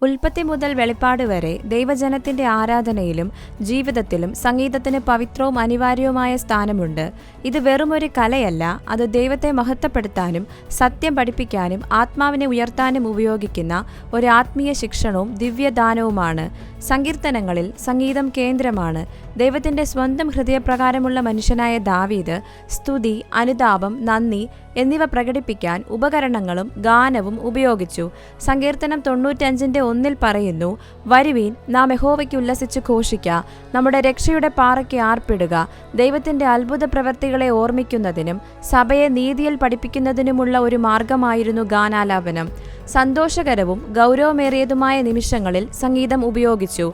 ഉൽപ്പത്തി മുതൽ വെളിപ്പാട് വരെ ദൈവജനത്തിന്റെ ആരാധനയിലും ജീവിതത്തിലും സംഗീതത്തിന് പവിത്രവും അനിവാര്യവുമായ സ്ഥാനമുണ്ട്. ഇത് വെറുമൊരു കലയല്ല, അത് ദൈവത്തെ മഹത്വപ്പെടുത്താനും സത്യം പഠിപ്പിക്കാനും ആത്മാവിനെ ഉയർത്താനും ഉപയോഗിക്കുന്ന ഒരു ആത്മീയ ശിക്ഷണവും ദിവ്യദാനവുമാണ്. സങ്കീർത്തനങ്ങളിൽ സംഗീതം കേന്ദ്രമാണ്. ദൈവത്തിന്റെ സ്വന്തം ഹൃദയപ്രകാരമുള്ള മനുഷ്യനായ ദാവീദ് സ്തുതി, അനുതാപം, നന്ദി എന്നിവ പ്രകടിപ്പിക്കാൻ ഉപകരണങ്ങളും ഗാനവും ഉപയോഗിച്ചു. സങ്കീർത്തനം 95:1 പറയുന്നു, വരുവീൻ, നാം യഹോവയ്ക്ക് ഉല്ലസിച്ച് ഘോഷിക്ക, നമ്മുടെ രക്ഷയുടെ പാറയ്ക്ക് ആർപ്പിടുക. ദൈവത്തിന്റെ അത്ഭുത പ്രവൃത്തികളെ ഓർമ്മിക്കുന്നതിനും സഭയെ നീതിയിൽ പഠിപ്പിക്കുന്നതിനുമുള്ള ഒരു മാർഗമായിരുന്നു ഗാനാലാപനം. സന്തോഷകരവും ഗൗരവമേറിയതുമായ നിമിഷങ്ങളിൽ സംഗീതം ഉപയോഗിച്ചു.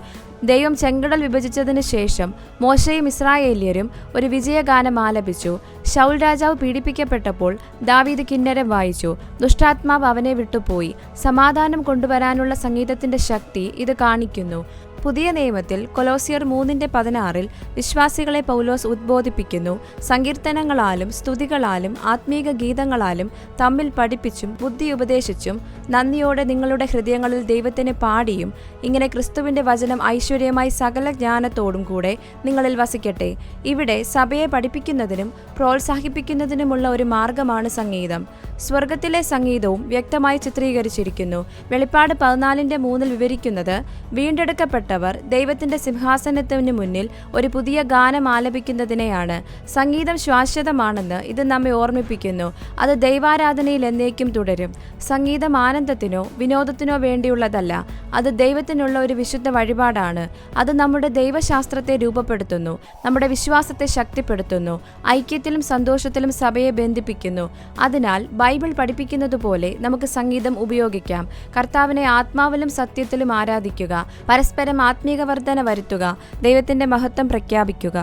ദൈവം ചെങ്കടൽ വിഭജിച്ചതിനു ശേഷം മോശയും ഇസ്രായേല്യരും ഒരു വിജയഗാനം ആലപിച്ചു. ശൗൽ രാജാവ് പീഡിപ്പിക്കപ്പെട്ടപ്പോൾ ദാവീദ് കിന്നരം വായിച്ചു. ദുഷ്ടാത്മാവ് അവനെ വിട്ടുപോയി. സമാധാനം കൊണ്ടുവരാനുള്ള സംഗീതത്തിന്റെ ശക്തി ഇത് കാണിക്കുന്നു. പുതിയ നിയമത്തിൽ കൊലോസ്യർ 3:16 വിശ്വാസികളെ പൗലോസ് ഉദ്ബോധിപ്പിക്കുന്നു. സങ്കീർത്തനങ്ങളാലും സ്തുതികളാലും ആത്മീക ഗീതങ്ങളാലും തമ്മിൽ പഠിപ്പിച്ചും ബുദ്ധി ഉപദേശിച്ചും നന്ദിയോടെ നിങ്ങളുടെ ഹൃദയങ്ങളിൽ ദൈവത്തിന് പാടിയും ഇങ്ങനെ ക്രിസ്തുവിന്റെ വചനം ഐശ്വര്യമായി സകല ജ്ഞാനത്തോടും കൂടെ നിങ്ങളിൽ വസിക്കട്ടെ. ഇവിടെ സഭയെ പഠിപ്പിക്കുന്നതിനും പ്രോത്സാഹിപ്പിക്കുന്നതിനുമുള്ള ഒരു മാർഗമാണ് സംഗീതം. സ്വർഗത്തിലെ സംഗീതവും വ്യക്തമായി ചിത്രീകരിച്ചിരിക്കുന്നു. വെളിപ്പാട് 14:3 വിവരിക്കുന്നത് വീണ്ടെടുക്കപ്പെട്ടവർ ദൈവത്തിന്റെ സിംഹാസനത്തിന് മുന്നിൽ ഒരു പുതിയ ഗാനം ആലപിക്കുന്നതിനെയാണ്. സംഗീതം ശാശ്വതമാണെന്ന് ഇത് നമ്മെ ഓർമ്മിപ്പിക്കുന്നു. അത് ദൈവാരാധനയിൽ എന്നേക്കും തുടരും. സംഗീതം ആനന്ദത്തിനോ വിനോദത്തിനോ വേണ്ടിയുള്ളതല്ല, അത് ദൈവത്തിനുള്ള ഒരു വിശുദ്ധ വഴിപാടാണ്. അത് നമ്മുടെ ദൈവശാസ്ത്രത്തെ രൂപപ്പെടുത്തുന്നു, നമ്മുടെ വിശ്വാസത്തെ ശക്തിപ്പെടുത്തുന്നു, ഐക്യത്തിലും സന്തോഷത്തിലും സഭയെ ബന്ധിപ്പിക്കുന്നു. അതിനാൽ ബൈബിൾ പഠിപ്പിക്കുന്നതുപോലെ നമുക്ക് സംഗീതം ഉപയോഗിക്കാം. കർത്താവിനെ ആത്മാവിലും സത്യത്തിലും ആരാധിക്കുക, പരസ്പരം ആത്മീക വർധന വരുത്തുക, ദൈവത്തിന്റെ മഹത്വം പ്രഖ്യാപിക്കുക.